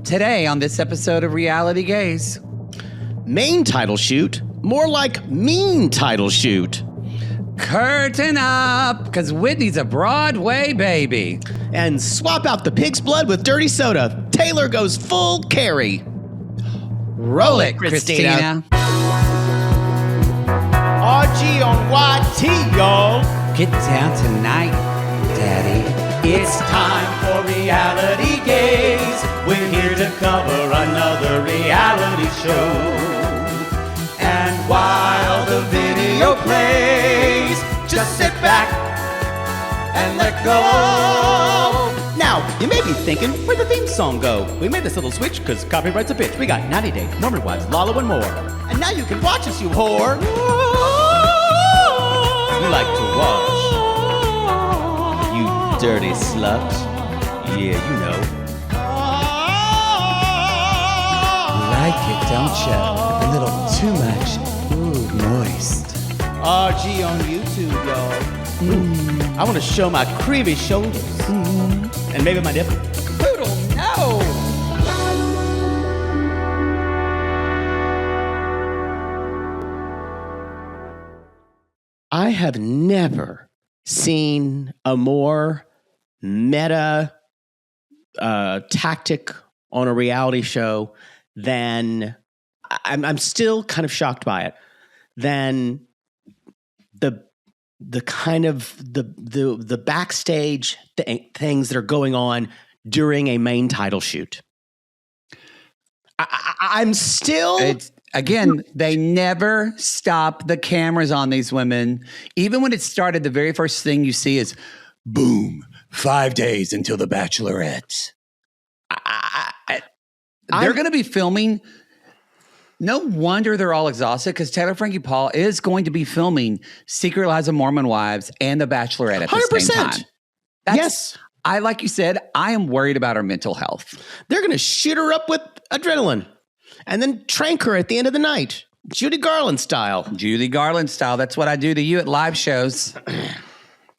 Today on this episode of Reality Gays. Main title shoot, more like mean title shoot. Curtain up, because Whitney's a Broadway baby. And swap out the pig's blood with dirty soda. Taylor goes full Carrie. Roll it, Christina. RG on YT, y'all. Get down tonight, Daddy. It's time for Reality Gays. We're here to cover another reality show. And while the video plays, just sit back and let go. Now, you may be thinking, where'd the theme song go? We made this little switch because copyright's a bitch. We got 90 Day, Mormon Wives, Lala, and more. And now you can watch us, you whore. You like to watch. You dirty slut. Yeah, you know. Like it, don't you? A little too much. Ooh, moist. RG on YouTube, y'all. I want to show my creamy shoulders. And maybe my nipple. Poodle, no! I have never seen a more meta tactic on a reality show than I'm still kind of shocked by it. Than the kind of the backstage things that are going on during a main title shoot. I'm still. Again, they never stop the cameras on these women. Even when it started, the very first thing you see is, boom, 5 days until the Bachelorette. They're going to be filming. No wonder they're all exhausted because Taylor Frankie Paul is going to be filming Secret Lives of Mormon Wives and The Bachelorette at the same time. Yes. Like you said, I am worried about her mental health. They're going to shoot her up with adrenaline and then trank her at the end of the night. Judy Garland style. Judy Garland style. That's what I do to you at live shows.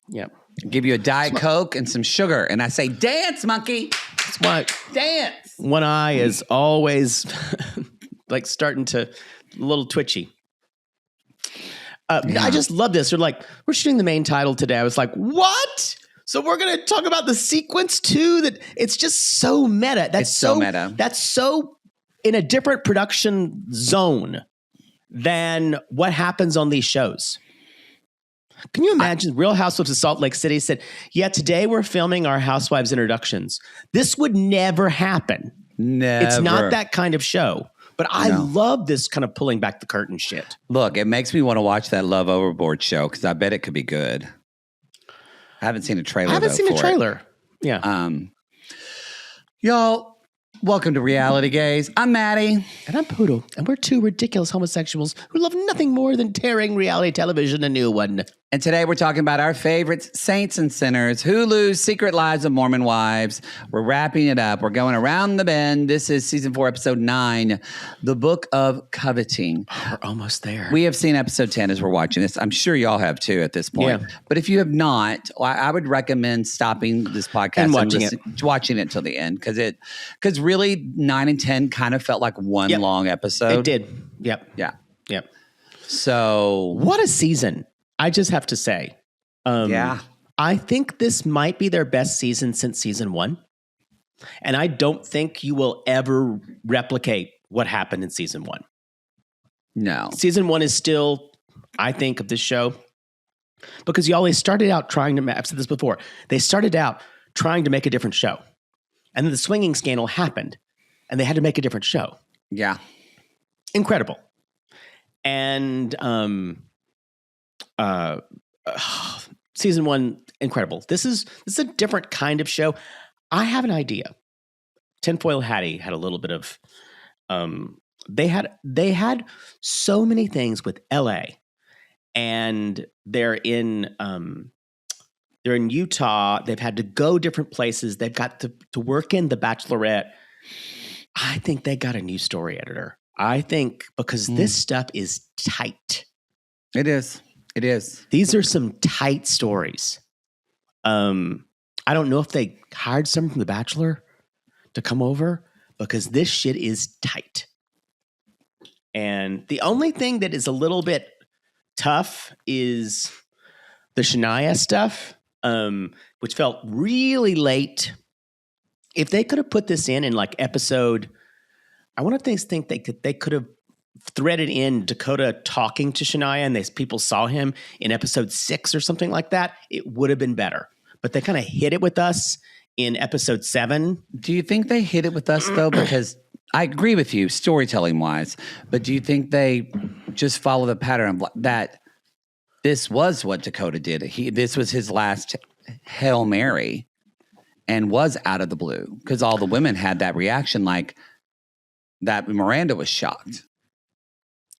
Yep. Give you a Diet Coke and some sugar. And I say, dance, monkey. That's why. Dance. One eye is always like starting to a little twitchy. I just love this. They're like, we're shooting the main title today. I was like, what? So we're going to talk about the sequence too? That it's just so meta. It's so meta. That's so in a different production zone than what happens on these shows. Can you imagine Real Housewives of Salt Lake City said, yeah, today we're filming our housewives introductions. This would never happen. Never. It's not that kind of show. But I love this kind of pulling back the curtain shit. Look, it makes me want to watch that Love Overboard show because I bet it could be good. I haven't seen a trailer. I haven't seen a trailer. Yeah. Y'all, welcome to Reality Gays. I'm Mattie. And I'm Poodle. And we're two ridiculous homosexuals who love nothing more than tearing reality television a new one. And today we're talking about our favorites, Saints and Sinners, Hulu's Secret Lives of Mormon Wives. We're wrapping it up. We're going around the bend. This is season 4, episode 9, the Book of Coveting. We're almost there. We have seen episode 10 as we're watching this. I'm sure y'all have too at this point. Yeah. But if you have not, I would recommend stopping this podcast and watching it till the end because really 9 and 10 kind of felt like one long episode. It did. Yep. Yeah. Yep. So what a season. I just have to say, I think this might be their best season since season 1. And I don't think you will ever replicate what happened in season 1. No. Season 1 is still, I think, of this show, because y'all, they started out trying to, I've said this before, they started out trying to make a different show. And then the swinging scandal happened, and they had to make a different show. Yeah. Incredible. And, season 1, incredible. This is a different kind of show. I have an idea. Tinfoil Hattie had a little bit of they had so many things with LA, and they're in Utah. They've had to go different places. They've got to work in The Bachelorette. I think they got a new story editor. I think because this stuff is tight. It is. It is. These are some tight stories. I don't know if they hired someone from The Bachelor to come over, because this shit is tight. And the only thing that is a little bit tough is the Shinia stuff, which felt really late. If they could have put this in like episode, I want to think they could have threaded in Dakota talking to Shinia and people saw him in episode 6 or something like that, it would have been better. But they kind of hit it with us in episode 7. Do you think they hit it with us though? Because I agree with you storytelling wise, but do you think they just follow the pattern of that this was what Dakota did? This was his last Hail Mary and was out of the blue because all the women had that reaction like that Miranda was shocked.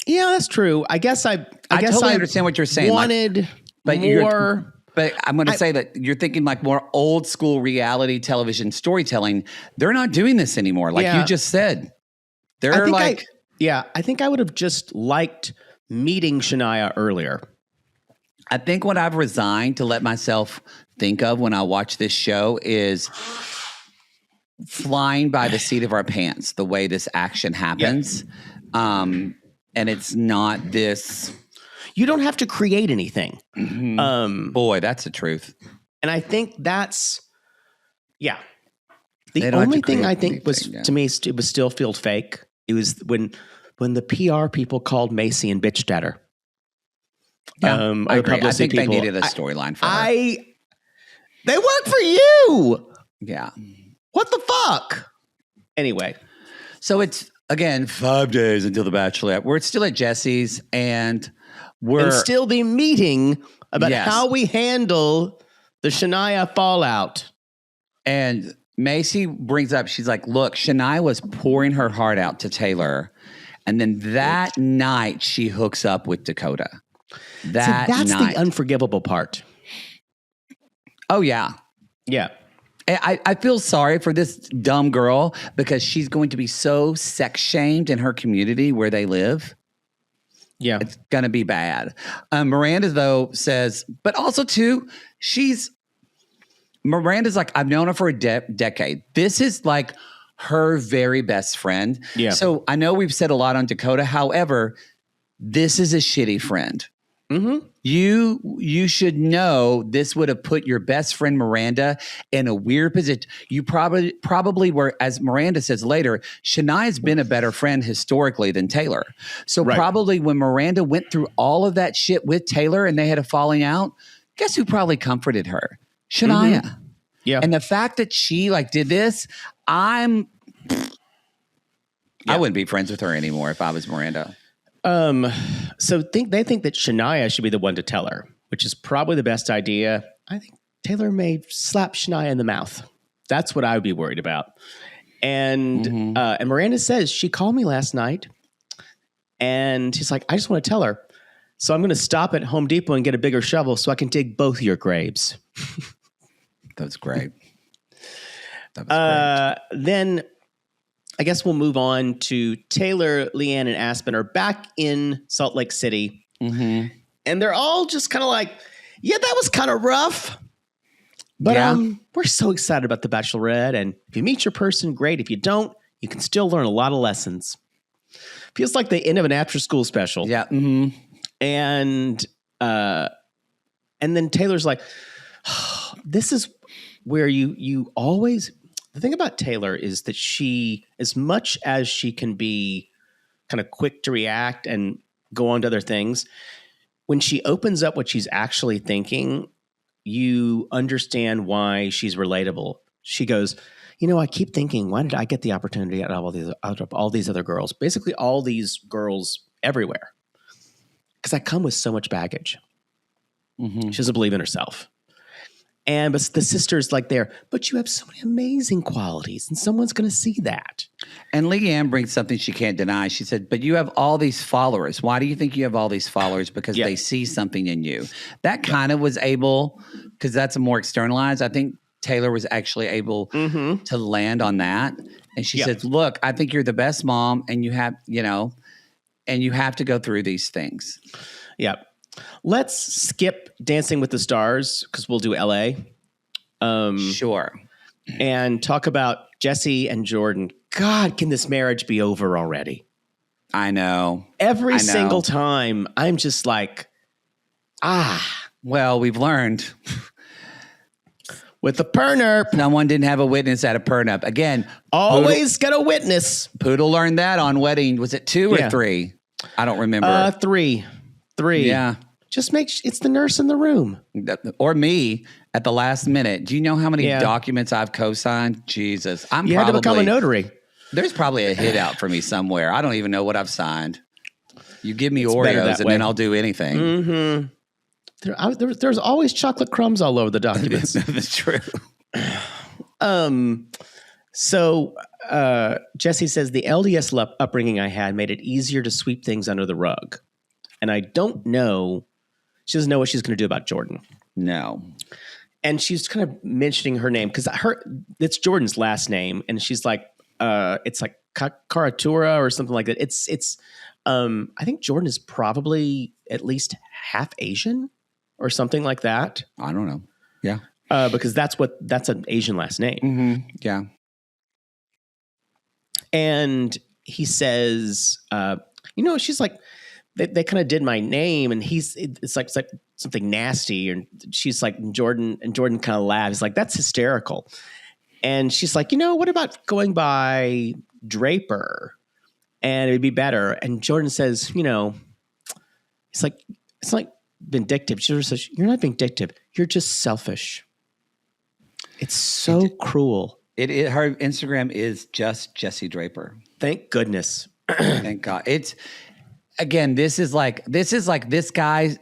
Yeah, that's true. I guess I totally understand what you're saying. Wanted but more. But I'm going to say that you're thinking like more old school reality television storytelling. They're not doing this anymore. Like you just said, I think I would have just liked meeting Shinia earlier. I think what I've resigned to let myself think of when I watch this show is flying by the seat of our pants, the way this action happens. Yeah. And it's not this. You don't have to create anything. Mm-hmm. Boy, that's the truth. And I think that's, The only thing I think was, to me, it was still feel fake. It was when the PR people called Mayci and bitched at her. Yeah, I agree. I think they needed a storyline for her. They work for you. Yeah. What the fuck? Anyway. So it's, again, 5 days until the Bachelorette. We're still at Jesse's and we're still the meeting about how we handle the Shinia fallout. And Mayci brings up, she's like, look, Shinia was pouring her heart out to Taylor. And then that night she hooks up with Dakota. That's the unforgivable part. Oh, yeah. Yeah. I feel sorry for this dumb girl because she's going to be so sex shamed in her community where they live. Yeah. It's going to be bad. Miranda, though, says, but also, too, Miranda's like, I've known her for a decade. This is like her very best friend. Yeah. So I know we've said a lot on Dakota. However, this is a shitty friend. Mm-hmm. You should know this would have put your best friend Miranda in a weird position. You probably were, as Miranda says later, Shania's been a better friend historically than Taylor. So probably when Miranda went through all of that shit with Taylor and they had a falling out, guess who probably comforted her? Shinia. Mm-hmm. Yeah. And the fact that she did this, I wouldn't be friends with her anymore if I was Miranda. So they think that Shinia should be the one to tell her, which is probably the best idea. I think Taylor may slap Shinia in the mouth. That's what I would be worried about. And and Miranda says, she called me last night and she's like, I just want to tell her. So I'm going to stop at Home Depot and get a bigger shovel so I can dig both your graves. That's great. That was great. Then I guess we'll move on to Taylor, Leanne, and Aspen are back in Salt Lake City. Mm-hmm. And they're all just kind of like, yeah, that was kind of rough. But we're so excited about The Bachelorette. And if you meet your person, great. If you don't, you can still learn a lot of lessons. Feels like the end of an after-school special. Yeah. Mm-hmm. And then Taylor's like, oh, this is where you always... The thing about Taylor is that she, as much as she can be kind of quick to react and go on to other things, when she opens up what she's actually thinking, you understand why she's relatable. She goes, I keep thinking, why did I get the opportunity out of all these other girls? Basically, all these girls everywhere. Because I come with so much baggage. Mm-hmm. She doesn't believe in herself. But the sister's there, but you have so many amazing qualities and someone's going to see that. And Leanne brings something she can't deny. She said, but you have all these followers. Why do you think you have all these followers? Because they see something in you. That kind of was able, because that's a more externalized. I think Taylor was actually able to land on that. And she said, look, I think you're the best mom and you have, and you have to go through these things. Yeah. Let's skip Dancing with the Stars because we'll do LA. Sure. And talk about Jessi and Jordan God, can this marriage be over already? I know. Every single time, I'm just like, Well, we've learned. With the pernup. Someone didn't have a witness at a pernup. Again. Always got a witness. Poodle learned that on wedding. Was it 2 or 3? I don't remember. 3. Yeah. Just it's the nurse in the room. Or me at the last minute. Do you know how many documents I've co-signed? Jesus. You had to become a notary. There's probably a hit out for me somewhere. I don't even know what I've signed. You give me Oreos and then I'll do anything. Mm-hmm. There's always chocolate crumbs all over the documents. That's true. So Jessi says the LDS upbringing I had made it easier to sweep things under the rug. And I don't know. She doesn't know what she's going to do about Jordan. No. And she's kind of mentioning her name because it's Jordan's last name. And she's like, it's like Karatura or something like that. It's I think Jordan is probably at least half Asian or something like that. I don't know. Yeah. Because that's an Asian last name. Mm-hmm. Yeah. And he says, she's like, they kind of did my name, and it's like something nasty, and she's like, Jordan kind of laughs. He's like, that's hysterical. And she's like, what about going by Draper? And it'd be better. And Jordan says, it's like vindictive. Jordan says, you're not vindictive. You're just selfish. It's so cruel. Her Instagram is just Jessi Draper. Thank goodness. Thank God. This is like this guy.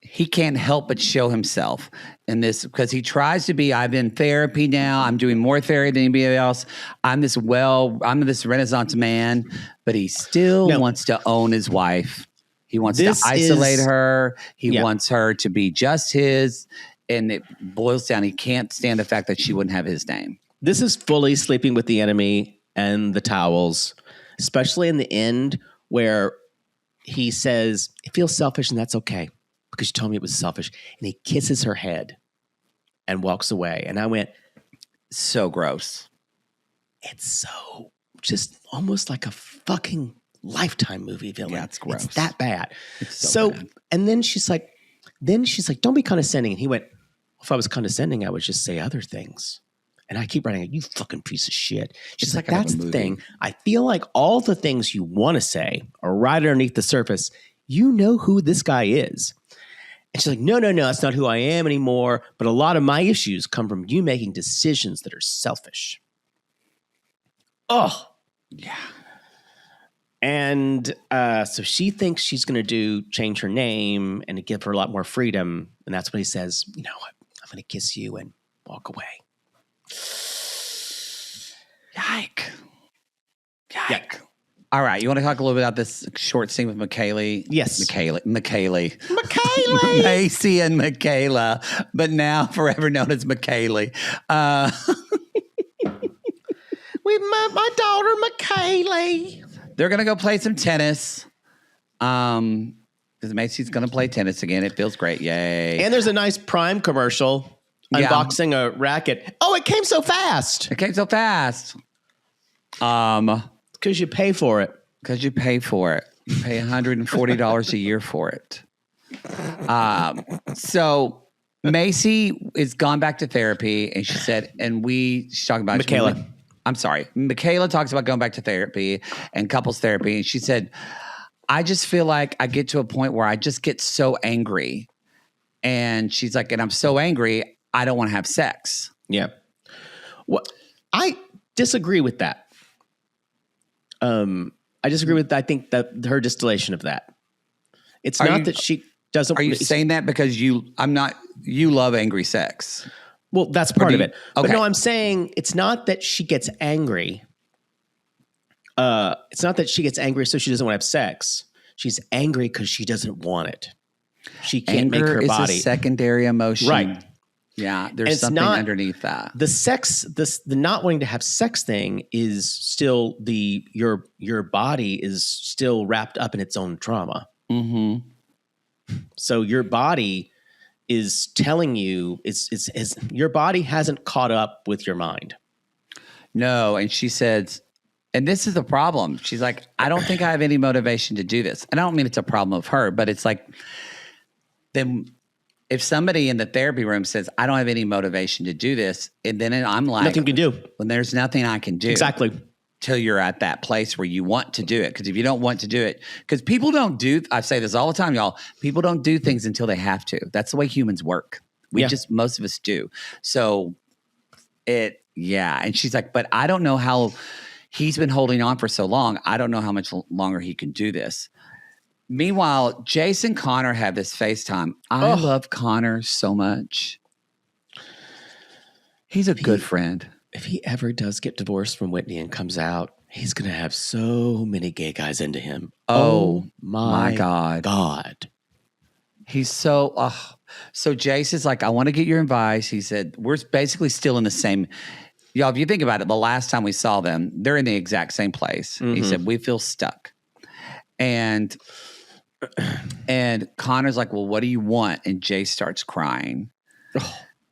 He can't help but show himself in this because he tries to be. I'm in therapy now. I'm doing more therapy than anybody else. I'm this Renaissance man, but he still wants to own his wife. He wants to isolate her. He wants her to be just his. And it boils down. He can't stand the fact that she wouldn't have his name. This is fully sleeping with the enemy and the towels, especially in the end where he says, it feels selfish and that's okay because you told me it was selfish. And he kisses her head and walks away. And I went, so gross. It's so just almost like a fucking Lifetime movie villain. Yeah, it's gross. It's that bad. It's so bad. And then she's like, don't be condescending. And he went, if I was condescending, I would just say other things. And I keep writing, you fucking piece of shit. She's like, that's the thing. I feel like all the things you want to say are right underneath the surface. You know who this guy is. And she's like, no, that's not who I am anymore. But a lot of my issues come from you making decisions that are selfish. Oh, yeah. And so she thinks she's going to change her name and to give her a lot more freedom. And that's when he says, I'm going to kiss you and walk away. Yike. All right. You want to talk a little bit about this short scene with Mikayla? Yes. Mikayla. Mayci and Mikayla, but now forever known as Mikayla. We met my daughter, Mikayla. They're going to go play some tennis. Because Macy's going to play tennis again. It feels great. Yay. And there's a nice Prime commercial unboxing a racket. Oh, it came so fast. Because you pay for it. Because you pay for it. You pay $140 a year for it. So Mayci is gone back to therapy, and she said, she's talking about Mikayla. I'm sorry. Mikayla talks about going back to therapy and couples therapy. And she said, I just feel like I get to a point where I just get so angry. And she's like, and I'm so angry, I don't want to have sex. Yeah. Well, I disagree with that. I disagree with, I think that her distillation of that. It's not that she doesn't. Are you saying that because you love angry sex? Well, that's part of it. Okay. But no, I'm saying it's not that she gets angry. It's not that she gets angry so she doesn't want to have sex. She's angry because she doesn't want it. She can't make her body. Anger is a secondary emotion. Right. Yeah, there's something underneath that. The not wanting to have sex thing is still your body is still wrapped up in its own trauma. Mm-hmm. So your body is telling you, your body hasn't caught up with your mind. No. And she said, and this is the problem. She's like, I don't think I have any motivation to do this. And I don't mean it's a problem of her, but it's like, then if somebody in the therapy room says, I don't have any motivation to do this, and then I'm like, nothing you can do. When there's nothing I can do. Exactly. Till you're at that place where you want to do it. Because if you don't want to do it, because people don't do, I say this all the time, y'all, people don't do things until they have to. That's the way humans work. Most of us do. So and she's like, but I don't know how he's been holding on for so long. I don't know how much longer he can do this. Meanwhile, Jace and Connor have this FaceTime. I love Connor so much. He's a good friend. If he ever does get divorced from Whitney and comes out, he's going to have so many gay guys into him. Oh my God. He's so, so Jace is like, I want to get your advice. He said, we're basically still in the same, y'all, if you think about it, the last time we saw them, they're in the exact same place. Mm-hmm. He said, we feel stuck. And Connor's like, well, what do you want? And Jace starts crying.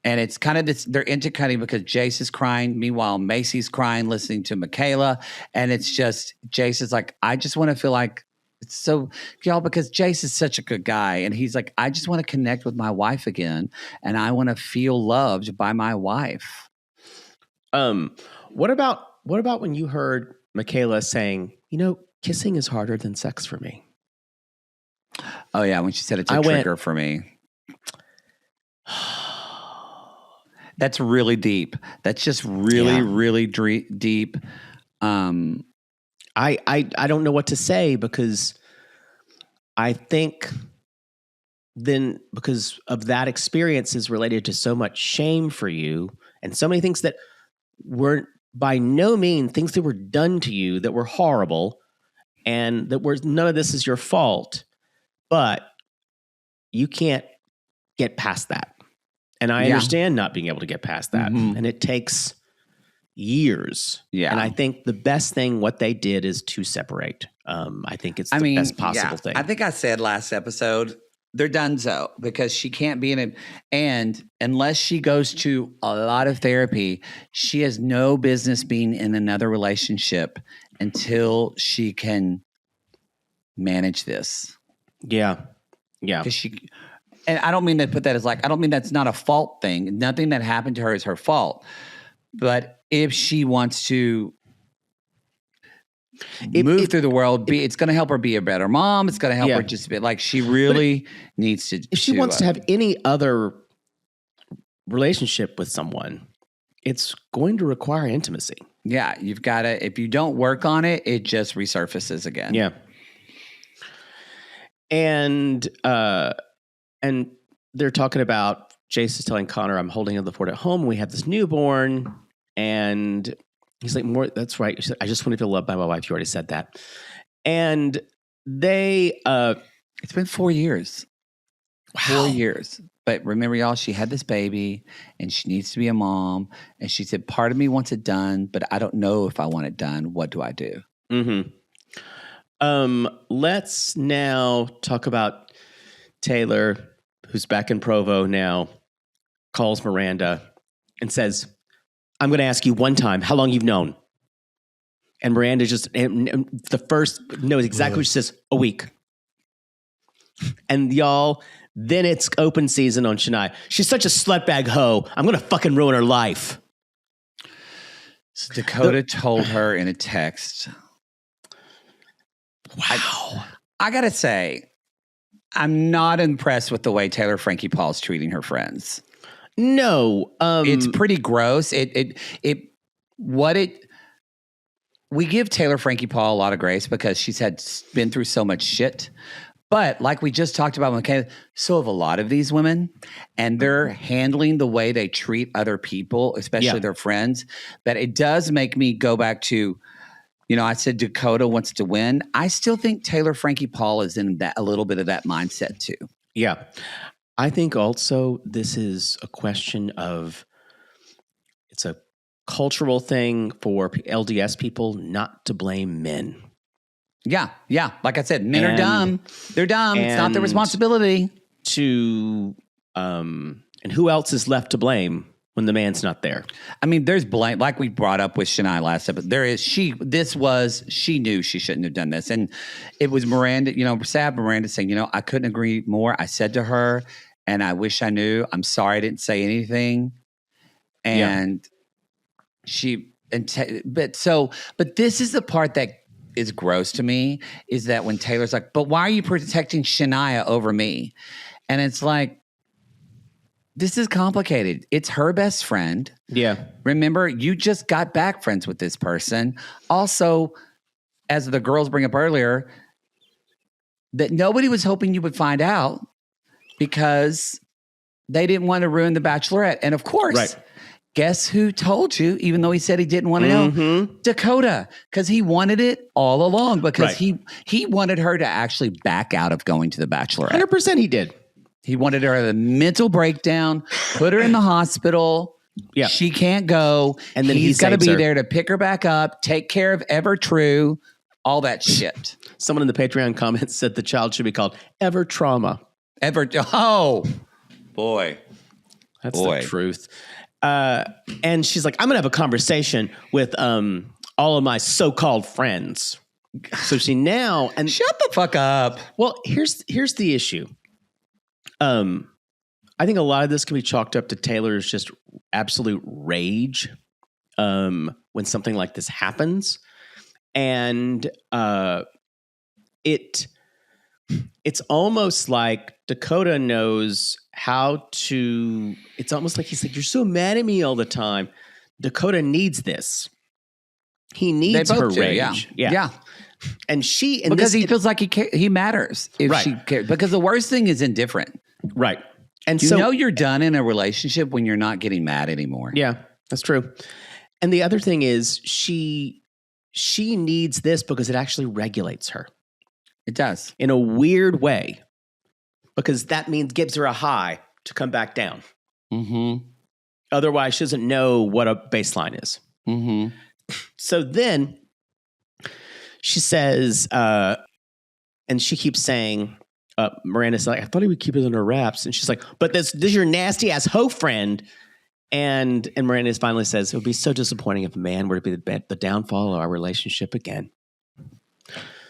And it's kind of this, they're intercutting because Jace is crying. Meanwhile, Macy's crying, listening to Mikayla. And it's just, Jace is like, I just want to feel like, it's so, y'all, because Jace is such a good guy. And he's like, I just want to connect with my wife again. And I want to feel loved by my wife. What about when you heard Mikayla saying, kissing is harder than sex for me? Oh, yeah. When she said it's a trigger for me. That's really deep. That's just really deep. I don't know what to say because I think then because of that experience is related to so much shame for you and so many things that were by no means things that were done to you that were horrible and that were none of this is your fault, but you can't get past that. And I understand not being able to get past that. Mm-hmm. And it takes years. Yeah. And I think the best thing, what they did is to separate. I think it's the best possible thing. I think I said last episode, they're donezo because she can't be in it. And unless she goes to a lot of therapy, she has no business being in another relationship until she can manage this. Yeah. Yeah. Because and I don't mean to put that as like, I don't mean that's not a fault thing. Nothing that happened to her is her fault. But if she wants to move through the world, it's going to help her be a better mom. It's going to help her just be like, she really needs to. If she wants to have any other relationship with someone, it's going to require intimacy. Yeah. You've got to, if you don't work on it, it just resurfaces again. Yeah. And they're talking about Jace is telling Connor, I'm holding the fort at home. We have this newborn. And he's like, that's right. I just want to feel loved by my wife. You already said that. And they, it's been 4 years. Wow. 4 years. But remember, y'all, she had this baby and she needs to be a mom. And she said, part of me wants it done, but I don't know if I want it done. What do I do? Mm-hmm. Let's now talk about Taylor, who's back in Provo now, calls Miranda and says, I'm going to ask you one time how long you've known. And Miranda and the first knows exactly what she says, a week. And y'all, then it's open season on Shinia. She's such a slutbag hoe. I'm going to fucking ruin her life. So Dakota told her in a text. Wow. I got to say, I'm not impressed with the way Taylor Frankie Paul's treating her friends. No. It's pretty gross. We give Taylor Frankie Paul a lot of grace because she's been through so much shit. But like we just talked about, Mikayla, so have a lot of these women, and they're handling the way they treat other people, especially their friends, that it does make me go back to, I said Dakota wants to win. I still think Taylor Frankie Paul is in a little bit of that mindset too. Yeah. I think also this is a question of, it's a cultural thing for LDS people not to blame men. Yeah. Like I said, men are dumb. They're dumb. It's not their responsibility. And who else is left to blame when the man's not there. I mean, there's blame, like we brought up with Shania last episode. She knew she shouldn't have done this. And it was Miranda, sad Miranda saying, I couldn't agree more. I said to her, and I wish I knew. I'm sorry I didn't say anything. And but this is the part that is gross to me, is that when Taylor's like, but why are you protecting Shania over me? And it's like, this is complicated. It's her best friend. Yeah. Remember, you just got back friends with this person. Also, as the girls bring up earlier, that nobody was hoping you would find out because they didn't want to ruin the Bachelorette. And of course, guess who told you, even though he said he didn't want to know? Dakota, because he wanted it all along, because he wanted her to actually back out of going to the Bachelorette. 100% he did. He wanted her to have a mental breakdown, put her in the hospital. Yeah. She can't go. And then he's got to be there to pick her back up, take care of Ever True, all that shit. Someone in the Patreon comments said the child should be called Ever Trauma. Oh, boy. That's the truth. And she's like, I'm going to have a conversation with all of my so-called friends. So she now... and shut the fuck up. Well, here's the issue. I think a lot of this can be chalked up to Taylor's just absolute rage when something like this happens. And it's almost like Dakota knows how to... It's almost like he's like, you're so mad at me all the time. Dakota needs this. He needs her rage. Yeah. And she... because he feels like he matters if she cares. Because the worst thing is indifferent. Right. And you're done in a relationship when you're not getting mad anymore. Yeah, that's true. And the other thing is she needs this because it actually regulates her. It does. In a weird way. Because that means gives her a high to come back down. Mm-hmm. Otherwise, she doesn't know what a baseline is. Mm-hmm. So then she says, and she keeps saying, Miranda's like, I thought he would keep it under wraps. And she's like, but this is your nasty ass hoe friend. And Miranda finally says, it would be so disappointing if a man were to be the downfall of our relationship again.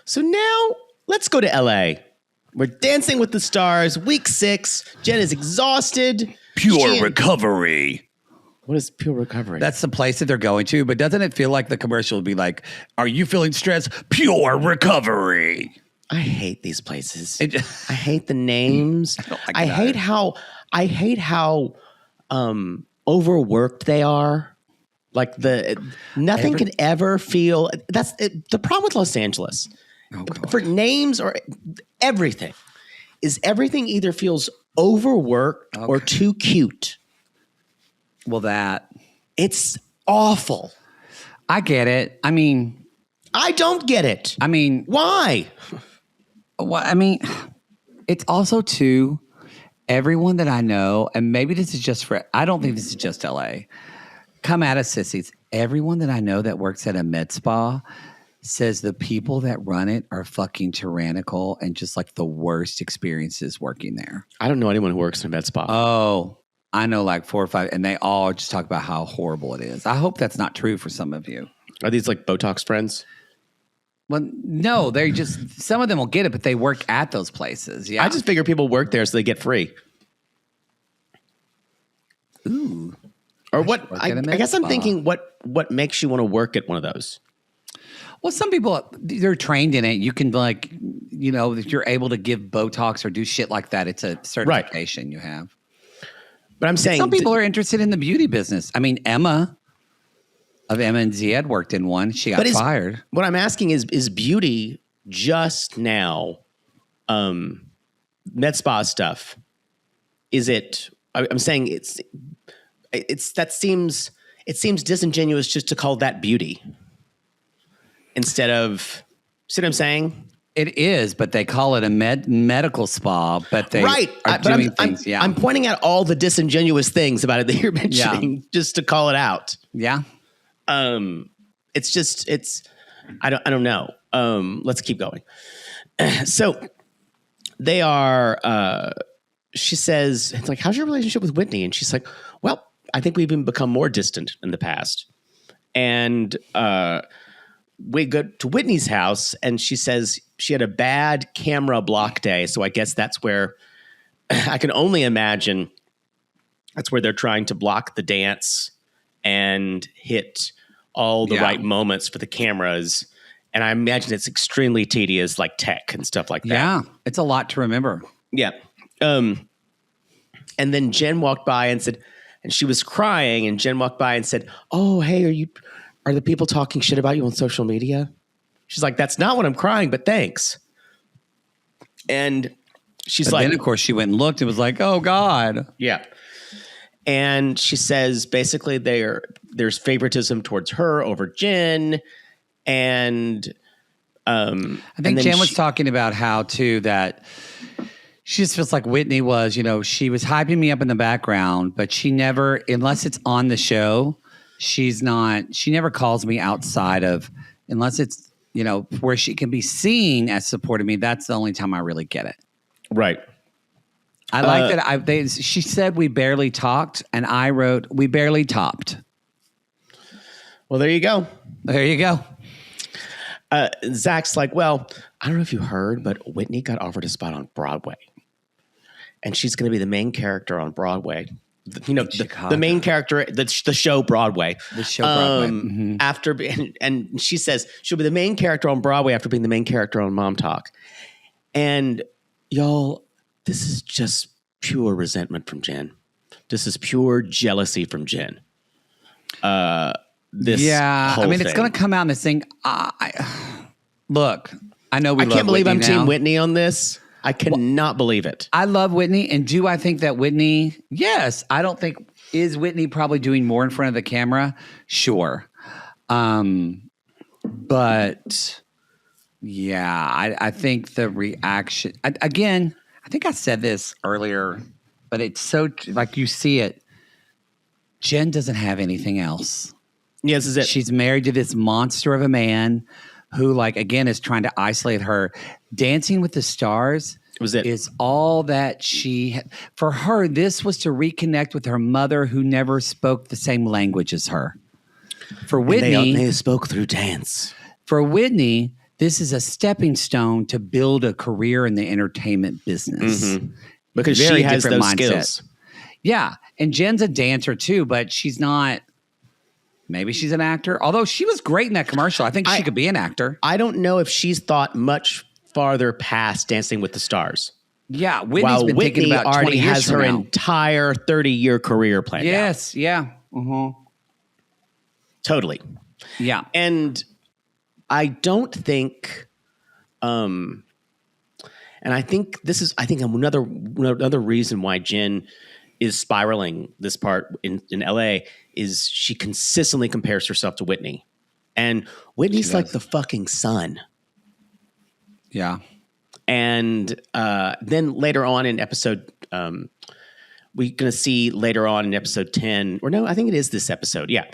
So now let's go to LA. We're Dancing with the Stars, week 6. Jen is exhausted. Pure recovery. What is pure recovery? That's the place that they're going to, but doesn't it feel like the commercial would be like, are you feeling stressed? Pure recovery. I hate these places. I hate the names. I hate how overworked they are. Like nothing can ever feel. That's the problem with Los Angeles. For names or everything either feels overworked or too cute. Well, it's awful. I get it. I mean, I don't get it. I mean, why? Well, I mean, it's also too, everyone that I know, and maybe this is just I don't think this is just LA. Come at us, sissies. Everyone that I know that works at a med spa says the people that run it are fucking tyrannical and just like the worst experiences working there. I don't know anyone who works in a med spa. Oh, I know like 4 or 5, and they all just talk about how horrible it is. I hope that's not true for some of you. Are these like Botox friends? Well, no, they're just, some of them will get it, but they work at those places. Yeah. I just figure people work there so they get free. Ooh. Or what? I guess I'm thinking what makes you want to work at one of those? Well, some people, they're trained in it. You can like, if you're able to give Botox or do shit like that, it's a certification you have. But I'm saying some people are interested in the beauty business. I mean, Emma of Emma and Z had worked in one. She got fired. What I'm asking is beauty just now med spa stuff? Is it? I'm saying it seems disingenuous just to call that beauty instead of. See what I'm saying? It is, but they call it a medical spa. But they are doing things. Yeah, I'm pointing out all the disingenuous things about it that you're mentioning just to call it out. Yeah. I don't know. Let's keep going. So they are, she says, it's like, how's your relationship with Whitney? And she's like, well, I think we've even become more distant in the past. And we go to Whitney's house, and she says she had a bad camera block day. So I guess that's where I can only imagine that's where they're trying to block the dance and hit all the right moments for the cameras. And I imagine it's extremely tedious, like tech and stuff like that. Yeah, it's a lot to remember. Yeah. And then Jen walked by and said, and she was crying, and Jen walked by and said, "Oh, hey, are the people talking shit about you on social media?" She's like, "That's not what I'm crying, but thanks." And she's like, then of course she went and looked and was like, "Oh God." Yeah. And she says basically there's favoritism towards her over Jen. And I think Jen was talking about how too that she just feels like Whitney was, she was hyping me up in the background, but she never, unless it's on the show, she never calls me outside of, unless it's, where she can be seen as supporting me. That's the only time I really get it. Right. I like that. She said we barely talked, and I wrote we barely topped. Well, there you go. There you go. Zach's like, well, I don't know if you heard, but Whitney got offered a spot on Broadway, and she's going to be the main character on Broadway. The main character, the show Broadway. The show Broadway. After and she says she'll be the main character on Broadway after being the main character on Momtok. And y'all, this is just pure resentment from Jen. This is pure jealousy from Jen. It's going to come out in this thing. Look, I know I can't believe Whitney I'm Team Whitney on this. I cannot believe it. I love Whitney, and do I think that Whitney? Yes, I don't think is Whitney probably doing more in front of the camera. Sure, but yeah, I think the reaction again. I think I said this earlier, but it's so like you see it. Jen doesn't have anything else. Yes, is it? She's married to this monster of a man who, like, again, is trying to isolate her. Dancing with the Stars is all that she had. For her, this was to reconnect with her mother who never spoke the same language as her. For Whitney, they spoke through dance. For Whitney, this is a stepping stone to build a career in the entertainment business. Because she has those skills. Yeah. And Jen's a dancer too, but she's not. Maybe she's an actor. Although she was great in that commercial. I think she could be an actor. I don't know if she's thought much farther past Dancing with the Stars. Yeah. Whitney's been thinking about 20 years has her entire 30-year career planned out. Yes. Yeah. Totally. Yeah. And I don't think, and I think another reason why Jen is spiraling this part in LA is she consistently compares herself to Whitney. And Whitney's like the fucking sun. Yeah. And then later on in episode, we're going to see later on in episode 10, or no, I think it is this episode. Yeah.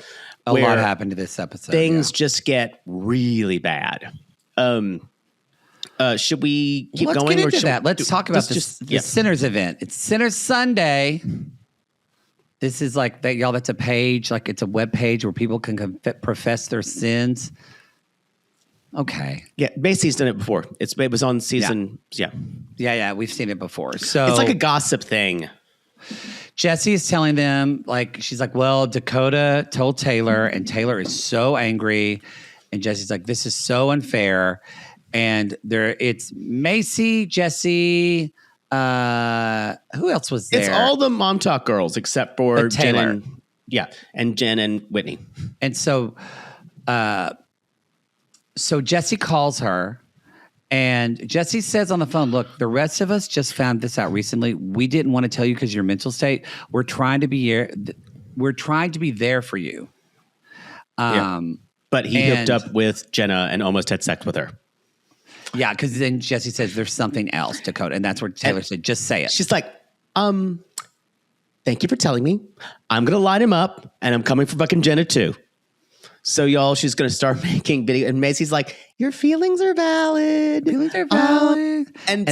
A lot happened to this episode. Things just get really bad. Should we keep going? Let's get into that. Let's talk about the Sinners event. It's Sinners Sunday. This is like that, y'all. That's a page, like it's a web page where people can profess their sins. Okay. Yeah, Macy's done it before. It was on season. Yeah. We've seen it before. So it's like a gossip thing. Jessi is telling them, like, she's like, well, Dakota told Taylor, and Taylor is so angry, and Jessi's like, this is so unfair. And it's Mayci, Jessi. Who else was there? It's all the Momtok girls except for Taylor. And Jen and Whitney. And so Jessi calls her, and Jessi says on the phone, look, the rest of us just found this out recently. We didn't want to tell you because of your mental state. We're trying to be here. We're trying to be there for you. But he hooked up with Jenna and almost had sex with her. Yeah, because then Jessi says there's something else, Dakota. And that's where Taylor said, just say it. She's like, thank you for telling me. I'm going to light him up, and I'm coming for fucking Jenna too. So, y'all, she's going to start making video. And Macy's like, your feelings are valid. And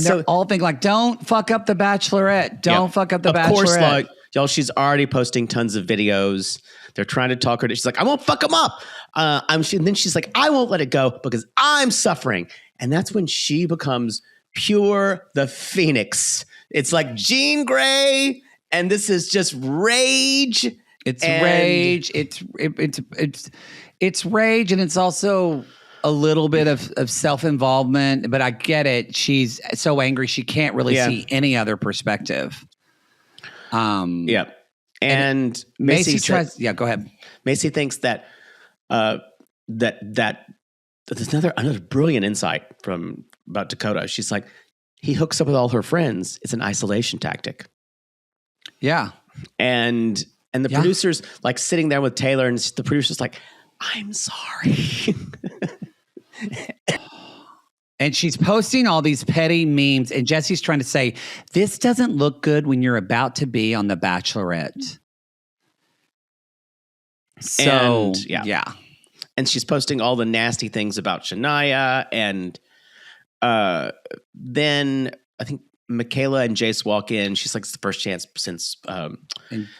so, they're all thinking like, don't fuck up the Bachelorette. Don't fuck up the Bachelorette. Of course, like, Y'all, she's already posting tons of videos. They're trying to talk her. She's like, I won't fuck them up. And then she's like, I won't let it go because I'm suffering. And that's when she becomes pure the Phoenix. It's like Jean Grey, and this is just rage. It's rage. It's rage, and it's also a little bit of self-involvement. But I get it. She's so angry she can't really see any other perspective. Yeah. And Mayci tries. Yeah, go ahead. Mayci thinks that that there's another brilliant insight about Dakota. She's like, he hooks up with all her friends. It's an isolation tactic. Yeah. And the producers like sitting there with Taylor, and the producer's like, I'm sorry. And she's posting all these petty memes, and Jesse's trying to say, this doesn't look good when you're about to be on The Bachelorette. So, yeah. And she's posting all the nasty things about Shinia. And then I think Mikayla and Jace walk in. She's like, it's the first chance since...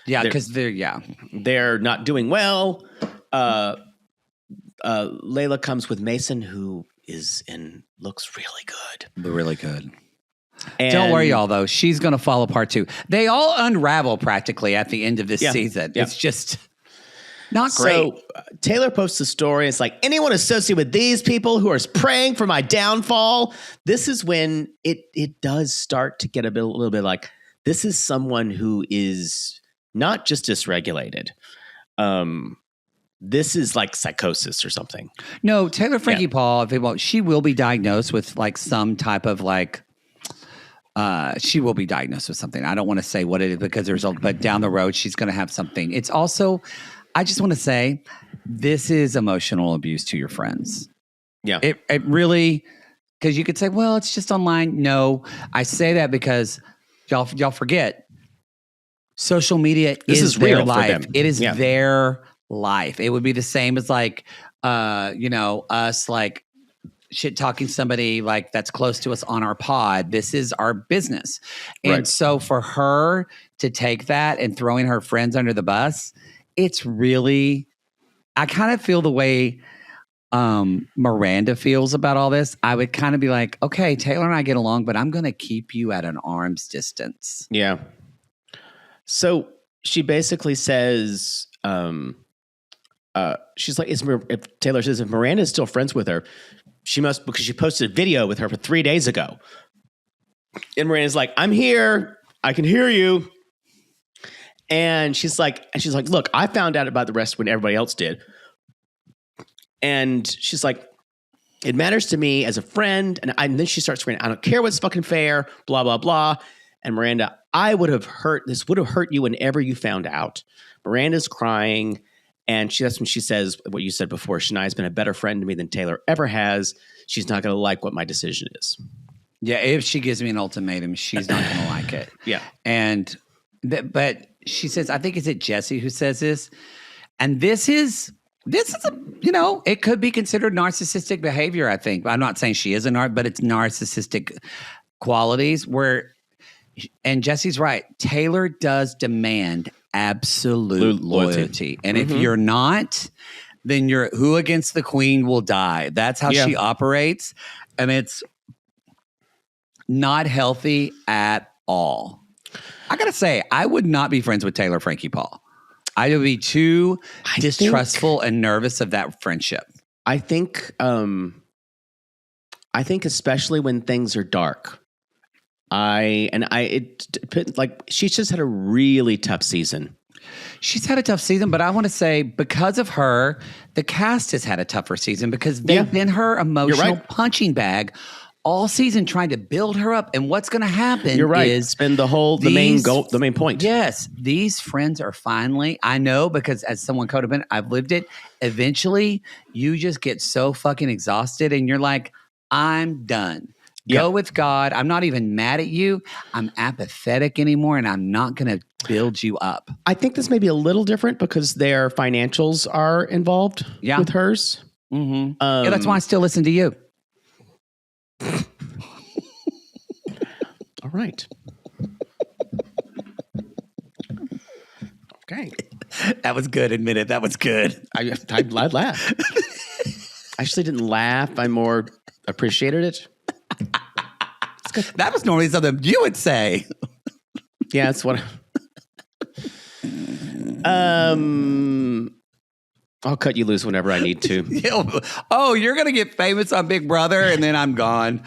because they're not doing well. Layla comes with Mason, who looks really good. Really good. And don't worry, y'all, though. She's going to fall apart, too. They all unravel practically at the end of this season. Yeah. It's just not great. So Taylor posts a story. It's like, anyone associated with these people who are praying for my downfall. This is when it does start to get a little bit like, this is someone who is not just dysregulated. This is like psychosis or something. No, Taylor Frankie Paul, she will be diagnosed with like some type of like, she will be diagnosed with something. I don't want to say what it is but down the road, she's going to have something. It's also, I just want to say, this is emotional abuse to your friends. Yeah. It really, because you could say, well, it's just online. No, I say that because y'all forget, social media is their real life. For them. It is their life. It would be the same as like, us like shit talking somebody like that's close to us on our pod. This is our business. And so for her to take that and throwing her friends under the bus, it's really, I kind of feel the way Miranda feels about all this. I would kind of be like, okay, Taylor and I get along, but I'm going to keep you at an arm's distance. Yeah. So she basically says, she's like, if Taylor says, if Miranda is still friends with her, she must, because she posted a video with her for 3 days ago. And Miranda's like, I'm here. I can hear you. And she's like, look, I found out about the rest when everybody else did. And she's like, it matters to me as a friend. And then she starts screaming, I don't care what's fucking fair, blah, blah, blah. And Miranda, this would have hurt you whenever you found out. Miranda's crying. And that's when she says what you said before. Shania's been a better friend to me than Taylor ever has. She's not going to like what my decision is. Yeah, if she gives me an ultimatum, she's not going to like it. Yeah. And but she says, I think, is it Jessi who says this? And this is it could be considered narcissistic behavior, I think. I'm not saying she is but it's narcissistic qualities and Jessi's right. Taylor does demand absolute loyalty. And if you're not, then who against the queen will die. That's how she operates. And it's not healthy at all. I got to say, I would not be friends with Taylor Frankie Paul. I would be too distrustful and nervous of that friendship. I think especially when things are dark. She's just had a really tough season. She's had a tough season, but I want to say because of her, the cast has had a tougher season because they've been her emotional punching bag all season trying to build her up. And what's going to happen is it's been the main point. Yes. These friends are finally, I know because as someone codependent, I've lived it. Eventually you just get so fucking exhausted and you're like, I'm done. Go with God. I'm not even mad at you. I'm apathetic anymore, and I'm not going to build you up. I think this may be a little different because their financials are involved with hers. Mm-hmm. That's why I still listen to you. All right. Great. That was good. Admit it. That was good. I'd laugh. I actually didn't laugh. I more appreciated it. That was normally something you would say. Yeah, that's what. I'll cut you loose whenever I need to. Oh, you're gonna get famous on Big Brother, and then I'm gone.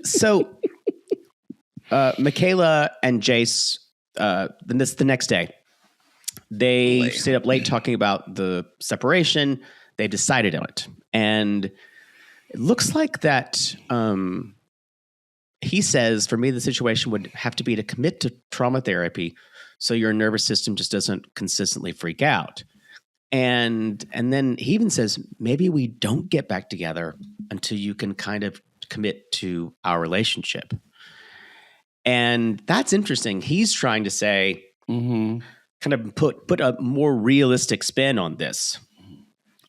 So, Mikayla and Jace, the next day, they stayed up late talking about the separation. They decided on it, and it looks like that. He says, for me, the situation would have to be to commit to trauma therapy so your nervous system just doesn't consistently freak out. And then he even says, maybe we don't get back together until you can kind of commit to our relationship. And that's interesting. He's trying to say, kind of put a more realistic spin on this.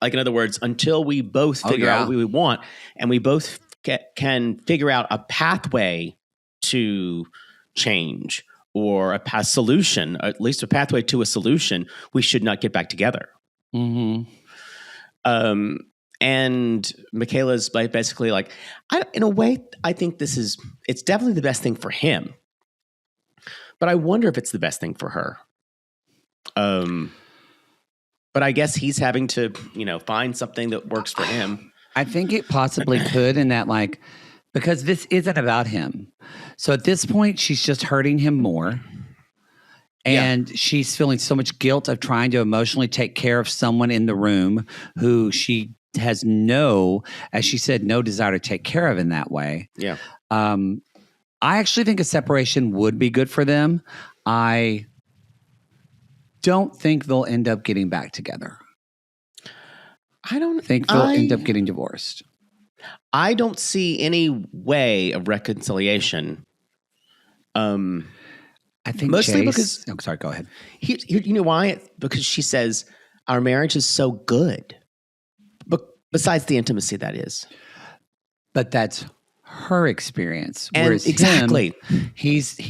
Like, in other words, until we both figure out what we want and we both can figure out a pathway to change or a solution, at least a pathway to a solution, we should not get back together. And Mikayla's basically like, in a way, I think it's definitely the best thing for him. But I wonder if it's the best thing for her. But I guess he's having to, find something that works for him. I think it possibly could, in that, like, because this isn't about him. So at this point, she's just hurting him more. And she's feeling so much guilt of trying to emotionally take care of someone in the room who she has as she said, no desire to take care of in that way. Yeah. I actually think a separation would be good for them. I don't think they'll end up getting back together. I don't think they'll end up getting divorced. I don't see any way of reconciliation. I think mostly because. Oh, sorry. Go ahead. You know why? Because she says our marriage is so good. But besides the intimacy, that is. But that's her experience. And whereas exactly,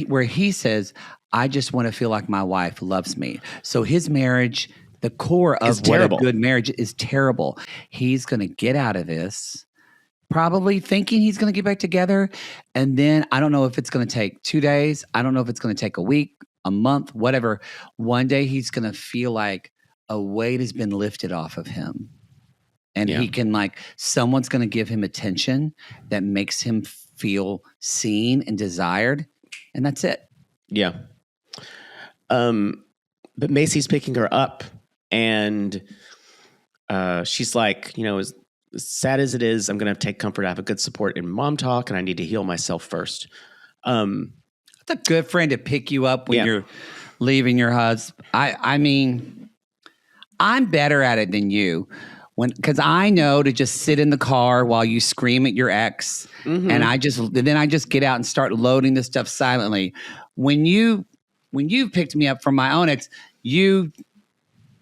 where he says, "I just want to feel like my wife loves me." So his marriage. The core of what a good marriage is terrible. He's going to get out of this, probably thinking he's going to get back together. And then I don't know if it's going to take 2 days. I don't know if it's going to take a week, a month, whatever. One day he's going to feel like a weight has been lifted off of him. And he can someone's going to give him attention that makes him feel seen and desired. And that's it. Yeah. But Mayci's picking her up. And she's like, as sad as it is, I'm going to take comfort. I have a good support in Momtok, and I need to heal myself first. That's a good friend to pick you up when you're leaving your husband. I mean, I'm better at it than you, because I know to just sit in the car while you scream at your ex, and then I just get out and start loading this stuff silently. When you picked me up from my own ex, you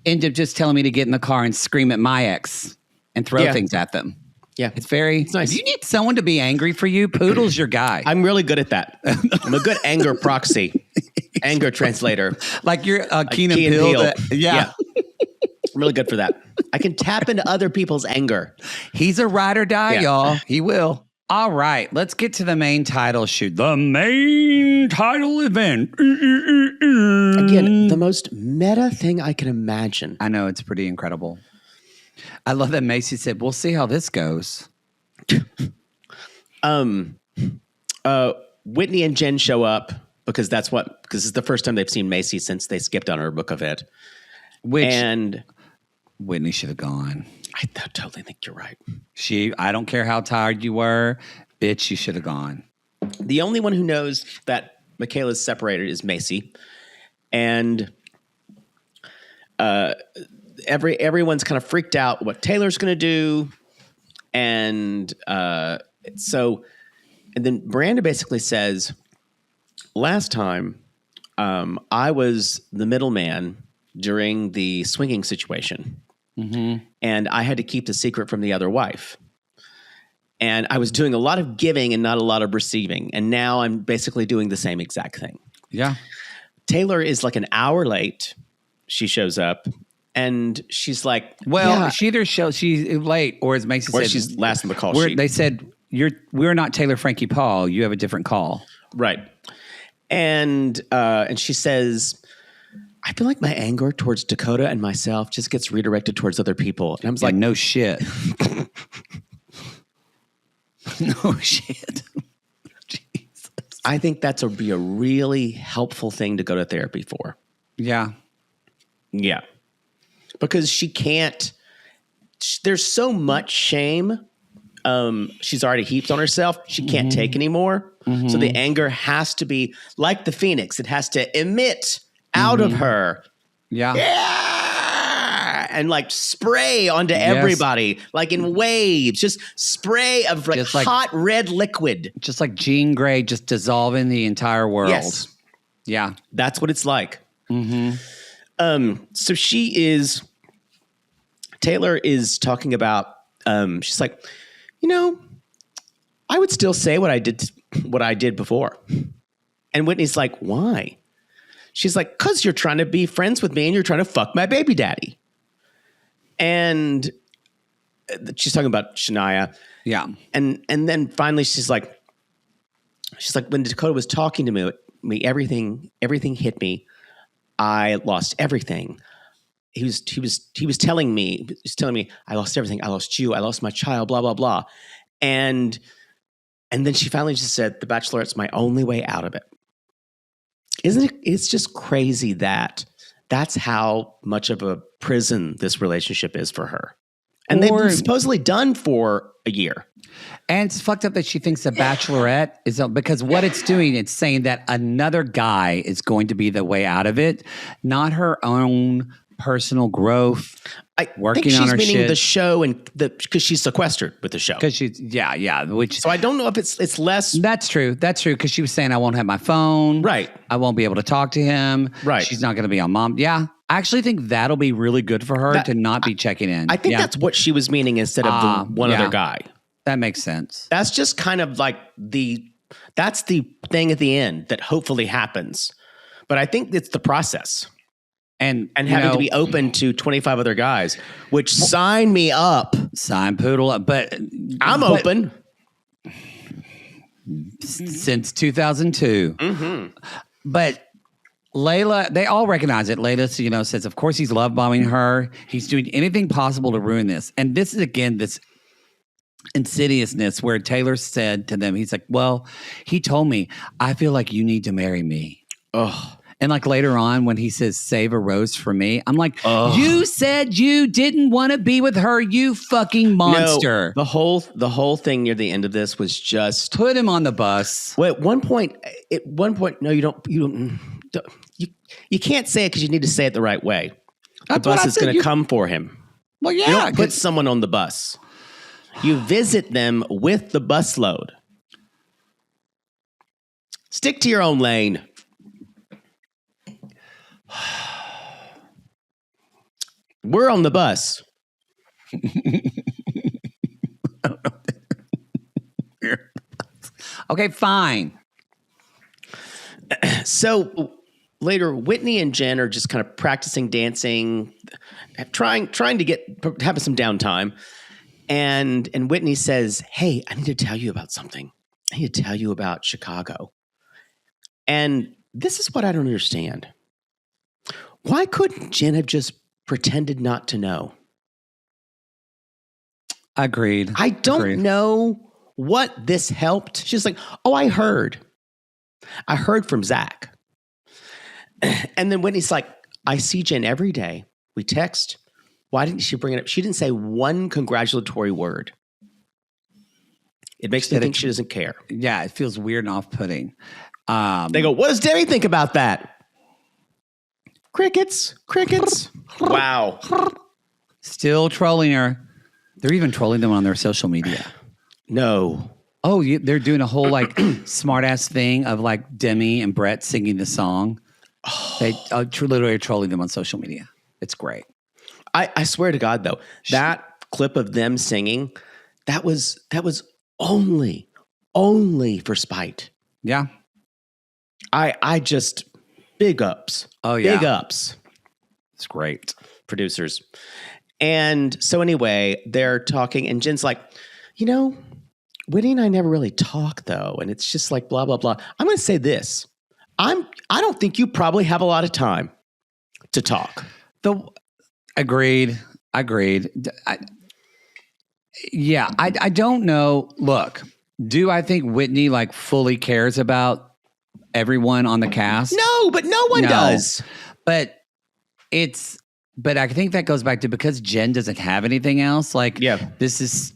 end up just telling me to get in the car and scream at my ex and throw things at them. Yeah. It's nice. If you need someone to be angry for you, Poodle's your guy. I'm really good at that. I'm a good anger proxy, anger translator. Like you're Key and Peele. Yeah. I'm really good for that. I can tap into other people's anger. He's a ride or die, y'all. He will. All right, let's get to the main title shoot. The main title event. Again, the most meta thing I can imagine. I know, it's pretty incredible. I love that Mayci said, "We'll see how this goes." Whitney and Jen show up because it's the first time they've seen Mayci since they skipped on her book of it. And Whitney should have gone. I totally think you're right. I don't care how tired you were, bitch, you should have gone. The only one who knows that Mikayla's separated is Mayci. And everyone's kind of freaked out what Taylor's going to do. And then Miranda basically says, last time I was the middleman during the swinging situation. Mm-hmm. And I had to keep the secret from the other wife. And I was doing a lot of giving and not a lot of receiving. And now I'm basically doing the same exact thing. Yeah. Taylor is like an hour late. She shows up and she's like, well, she either shows she's late or as Macy said, she's last on the call sheet. sheet. They said, we're not Taylor Frankie Paul. You have a different call. Right. And she says, I feel like my anger towards Dakota and myself just gets redirected towards other people. And I was like, no shit. No shit. Jesus. I think that's be a really helpful thing to go to therapy for. Yeah. Yeah. Because she can't, there's so much shame. She's already heaped on herself. She can't take anymore. So the anger has to be like the phoenix. It has to emit out of her. Yeah. And like spray onto everybody, like in waves, just spray of like hot red liquid. Just like Jean Grey just dissolving the entire world. Yes. Yeah. That's what it's like. So Taylor is talking about, she's like, I would still say what I did before. And Whitney's like, why? She's like, because you're trying to be friends with me and you're trying to fuck my baby daddy. And she's talking about Shinia. Yeah. And then finally she's like, when Dakota was talking to me, everything hit me. I lost everything. He was telling me, I lost everything. I lost you. I lost my child, blah, blah, blah. And then she finally just said, The Bachelorette's my only way out of it. Isn't it? It's just crazy that's how much of a prison this relationship is for her. And they've been supposedly done for a year. And it's fucked up that she thinks The Bachelorette is, because what it's doing, it's saying that another guy is going to be the way out of it, not her own personal growth. I working think she's on her meaning shit. the show and because she's sequestered with the show. Because she's which so I don't know if it's less. That's true. Because she was saying I won't have my phone. Right. I won't be able to talk to him. Right. She's not going to be on mom. Yeah. I actually think that'll be really good for her to not be checking in. I think that's what she was meaning instead of the one other guy. That makes sense. That's just kind of like that's the thing at the end that hopefully happens. But I think it's the process. And having to be open to 25 other guys, which sign me up. Sign poodle up. But I'm open. Since 2002. But Layla, they all recognize it. Layla, says, of course, he's love bombing her. He's doing anything possible to ruin this. And this is, again, this insidiousness where Taylor said to them, he's like, well, he told me, I feel like you need to marry me. Oh. And like later on when he says, save a rose for me, I'm like, you said you didn't want to be with her, you fucking monster. No, the whole thing near the end of this was just put him on the bus. Well, at one point, no, you can't say it because you need to say it the right way. The bus is going to come for him. Well, yeah. You don't put someone on the bus. You visit them with the bus load. Stick to your own lane. We're on the bus. Okay, fine. So later, Whitney and Jen are just kind of practicing dancing, trying to having some downtime. And Whitney says, hey, I need to tell you about something. I need to tell you about Chicago. And this is what I don't understand. Why couldn't Jen have just pretended not to know? Agreed. I don't know what this helped. She's like, oh, I heard from Zach. And then Whitney's like, I see Jen every day. We text. Why didn't she bring it up? She didn't say one congratulatory word. It makes me think she doesn't care. Yeah, it feels weird and off-putting. They go, what does Demi think about that? Crickets. Wow. Still trolling her. They're even trolling them on their social media. No. Oh, they're doing a whole like smart ass thing of like Demi and Brett singing the song. They literally are trolling them on social media. It's great. I swear to God, though, that clip of them singing, that was only for spite. Yeah. I just Big ups. Oh, yeah. Big ups. It's great. Producers. And so anyway, they're talking and Jen's like, Whitney and I never really talk though. And it's just like blah, blah, blah. I'm going to say this. I don't think you probably have a lot of time to talk. Agreed. I don't know. Look, do I think Whitney like fully cares about everyone on the cast? No, but no one does. But I think that goes back to because Jen doesn't have anything else. Like, this is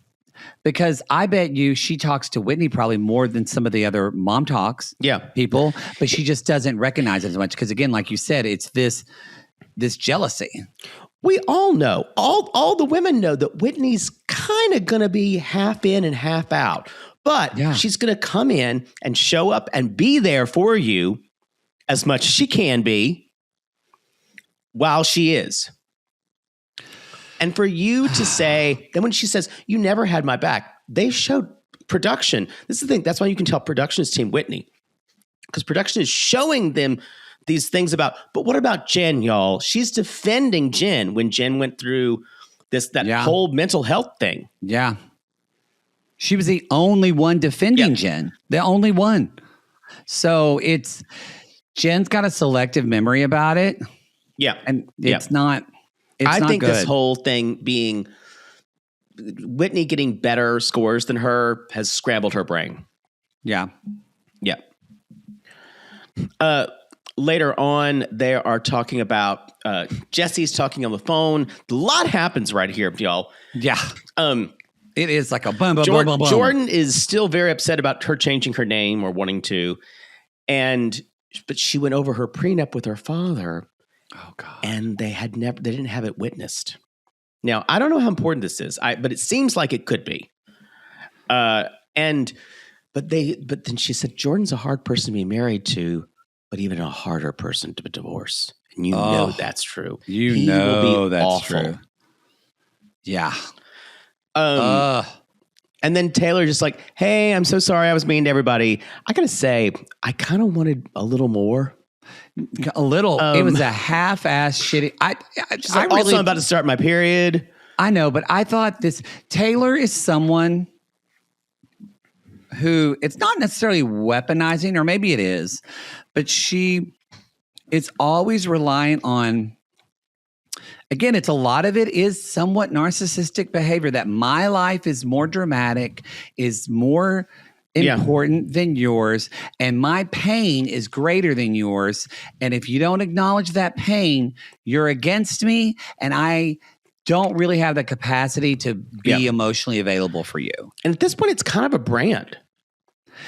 because I bet you she talks to Whitney probably more than some of the other Momtoks people, but she just doesn't recognize it as much. Because again, like you said, it's this jealousy. We all know, all the women know that Whitney's kind of going to be half in and half out, but she's going to come in and show up and be there for you as much as she can be while she is. And for you to say, then when she says, you never had my back, they showed production. This is the thing. That's why you can tell production is Team Whitney. Because production is showing them these things about, but what about Jen, y'all? She's defending Jen when Jen went through that whole mental health thing. Yeah. She was the only one defending Jen. The only one. So Jen's got a selective memory about it. Yeah. And it's not... I think good. This whole thing being Whitney getting better scores than her has scrambled her brain. Yeah. Yeah. Later on, they are talking about Jessi's talking on the phone. A lot happens right here, y'all. Yeah. It is like a boom, boom, boom, boom, boom. Jordan is still very upset about her changing her name or wanting to. But she went over her prenup with her father. Oh God! And they didn't have it witnessed. Now I don't know how important this is, but it seems like it could be. But then she said Jordan's a hard person to be married to, but even a harder person to divorce. And you know that's true. He will be that's awful. True. Yeah. And then Taylor just like, hey, I'm so sorry I was mean to everybody. I gotta say, I kind of wanted a little more. A little. It was a half-ass shitty. I'm about to start my period. I know, but I thought Taylor is someone who it's not necessarily weaponizing, or maybe it is, but she is always reliant on. Again, it's a lot of it is somewhat narcissistic behavior. That my life is more dramatic, is more important than yours, and my pain is greater than yours. And if you don't acknowledge that pain, you're against me, and I don't really have the capacity to be emotionally available for you. And at this point, it's kind of a brand.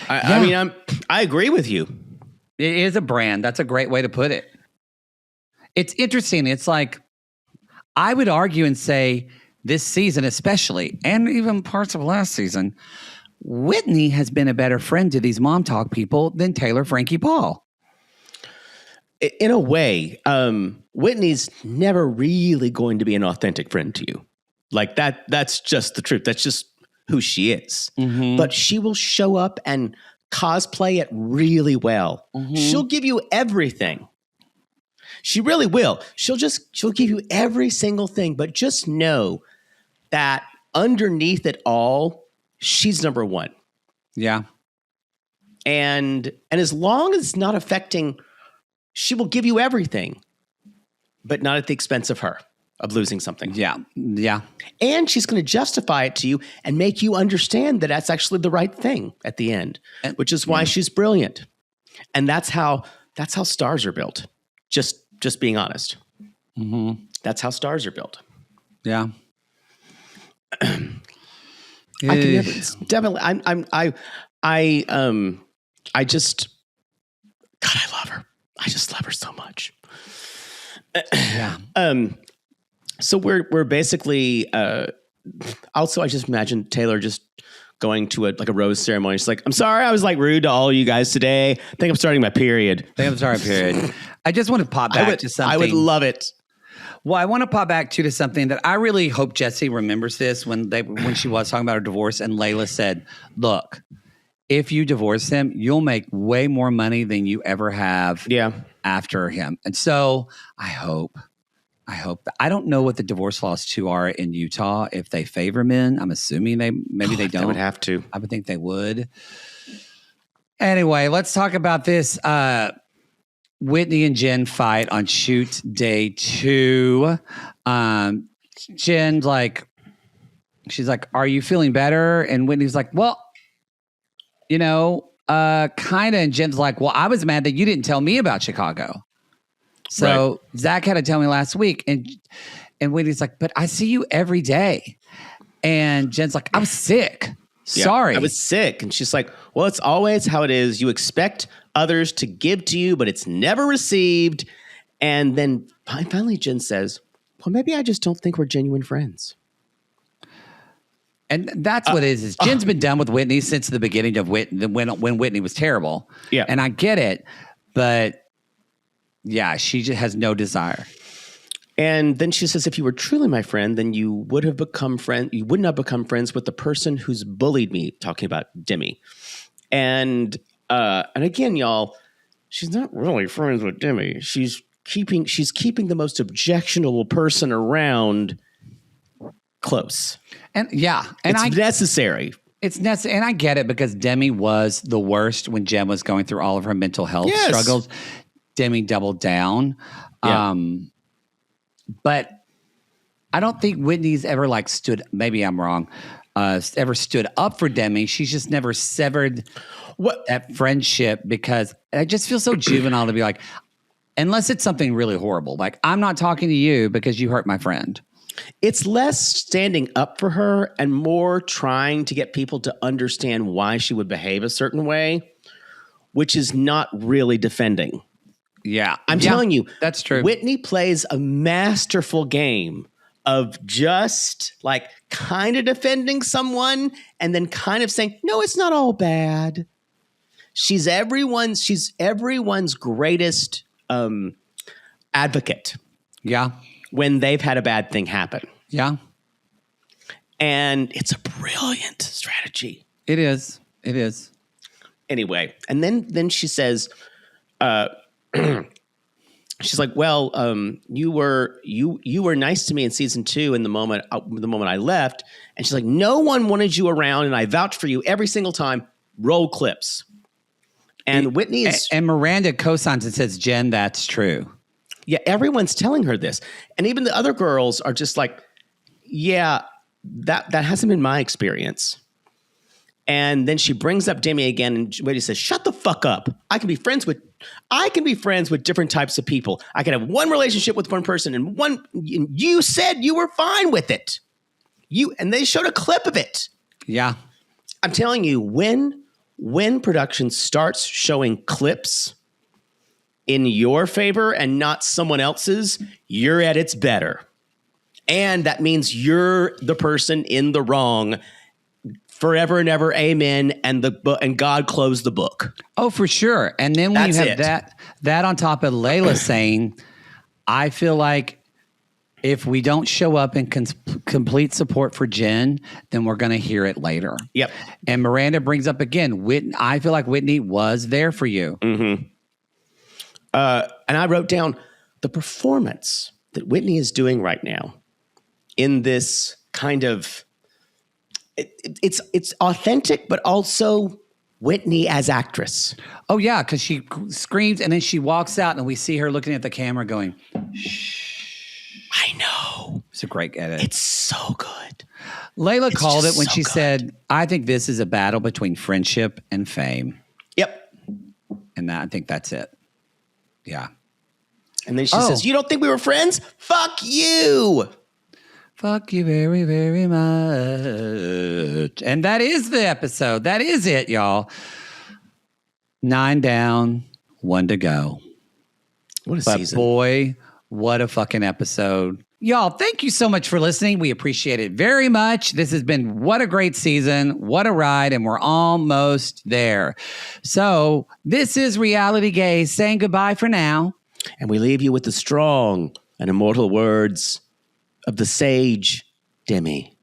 I mean, I agree with you. It is a brand. That's a great way to put it. It's interesting. It's like, I would argue and say this season especially, and even parts of last season, Whitney has been a better friend to these Momtok people than Taylor, Frankie, Paul. In a way, Whitney's never really going to be an authentic friend to you. Like that's just the truth. That's just who she is. Mm-hmm. But she will show up and cosplay it really well. Mm-hmm. She'll give you everything. She really will. She'll give you every single thing, but just know that underneath it all, she's number one. Yeah. And as long as it's not affecting, she will give you everything, but not at the expense of her, of losing something. Yeah. Yeah. And she's going to justify it to you and make you understand that that's actually the right thing at the end, which is why she's brilliant. And that's how stars are built. Just being honest. Mm-hmm. That's how stars are built. Yeah. I can never, definitely. I just, God, I love her. I just love her so much. Yeah. So we're basically. Also, I just imagine Taylor just going to a rose ceremony. She's like, "I'm sorry, I was rude to all you guys today. I think I'm starting my period. I just want to pop back to something. I would love it. Well, I want to pop back to something that I really hope Jessi remembers this when she was talking about her divorce, and Layla said, "Look, if you divorce him, you'll make way more money than you ever have after him. And so I hope. I don't know what the divorce laws too are in Utah if they favor men. I'm assuming they don't. They would have to. I would think they would. Anyway, let's talk about this Whitney and Jen fight on shoot day 2. Jen's like, she's like, "Are you feeling better?" And Whitney's like, "Well, kind of." And Jen's like, "Well, I was mad that you didn't tell me about Chicago." So Zach had to tell me last week. And Whitney's like, "But I see you every day." And Jen's like, "I was sick. Sorry. I was sick." And she's like, "Well, it's always how it is. You expect others to give to you, but it's never received." And then finally Jen says, "Well, maybe I just don't think we're genuine friends." And that's what it is. Jen's been done with Whitney since the beginning of when Whitney was terrible. Yeah. And I get it. But yeah, she just has no desire. And then she says, "If you were truly my friend, then you would have become friend. You wouldn't have become friends with the person who's bullied me," talking about Demi. And again, y'all, she's not really friends with Demi. She's keeping the most objectionable person around close. And it's necessary. It's necessary. And I get it because Demi was the worst when Jen was going through all of her mental health struggles. Demi doubled down. Yeah. But I don't think Whitney's ever maybe I'm wrong, ever stood up for Demi. She's just never severed that friendship because I just feel so juvenile to be like, unless it's something really horrible. Like, I'm not talking to you because you hurt my friend. It's less standing up for her and more trying to get people to understand why she would behave a certain way, which is not really defending. Yeah. I'm telling you. That's true. Whitney plays a masterful game of just like kind of defending someone and then kind of saying, "No, it's not all bad." She's everyone's greatest advocate. Yeah. When they've had a bad thing happen. Yeah. And it's a brilliant strategy. It is. Anyway, and then she says, she's like, "Well, you were nice to me in season 2 and the moment I left." And she's like, "No one wanted you around and I vouched for you every single time." Roll clips. And Whitney is... And Miranda co-signs and says, "Jen, that's true." Yeah, everyone's telling her this. And even the other girls are just like, "Yeah, that hasn't been my experience." And then she brings up Demi again, and Whitney says, "Shut the fuck up. I can be friends with different types of people. I can have one relationship with one person, and you said you were fine with it. And they showed a clip of it." Yeah. I'm telling you, when production starts showing clips in your favor and not someone else's, you're at its better. And that means you're the person in the wrong. Forever and ever, amen. And God closed the book. Oh, for sure. And then when you have that on top of Layla saying, "I feel like if we don't show up in complete support for Jen, then we're going to hear it later." Yep. And Miranda brings up again, I feel like Whitney was there for you. Mm-hmm. And I wrote down the performance that Whitney is doing right now in this kind of, it's authentic, but also Whitney as actress. Oh, yeah, because she screams and then she walks out and we see her looking at the camera going, "Shh." I know. It's a great edit. It's so good. Layla called it when she said, "I think this is a battle between friendship and fame." Yep. And I think that's it. Yeah. And then she says, "You don't think we were friends? Fuck you." Fuck you very, very much. And that is the episode. That is it, y'all. 9 down, 1 to go. What a season. Boy, what a fucking episode. Y'all, thank you so much for listening. We appreciate it very much. This has been what a great season. What a ride. And we're almost there. So this is Reality Gays saying goodbye for now. And we leave you with the strong and immortal words of the sage Demi.